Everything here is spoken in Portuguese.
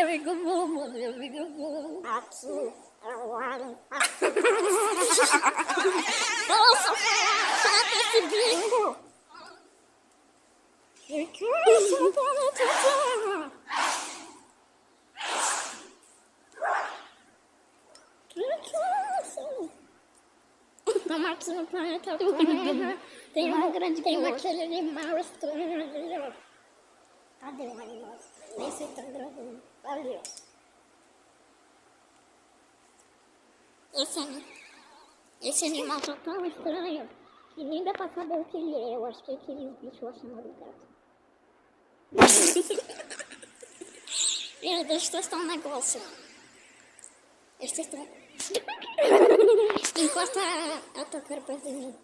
Ele é muito bom, mano. Ele é muito bom. Aqui é o alien. Nossa, sabe esse bingo? Eu quero o planeta Terra. Estamos aqui no planeta Terra. Tem uma grande tem aquele animal estranho ali, ó. Cadê o animal? Nem sei se tá gravando. Ali, ó. Esse animal tá tão estranho que nem dá pra saber o que ele é. Eu acho que é aquele bicho lá chamado gato. Deixa eu testar um negócio. Deixa eu testar. Encosta a tua cara perto de mim.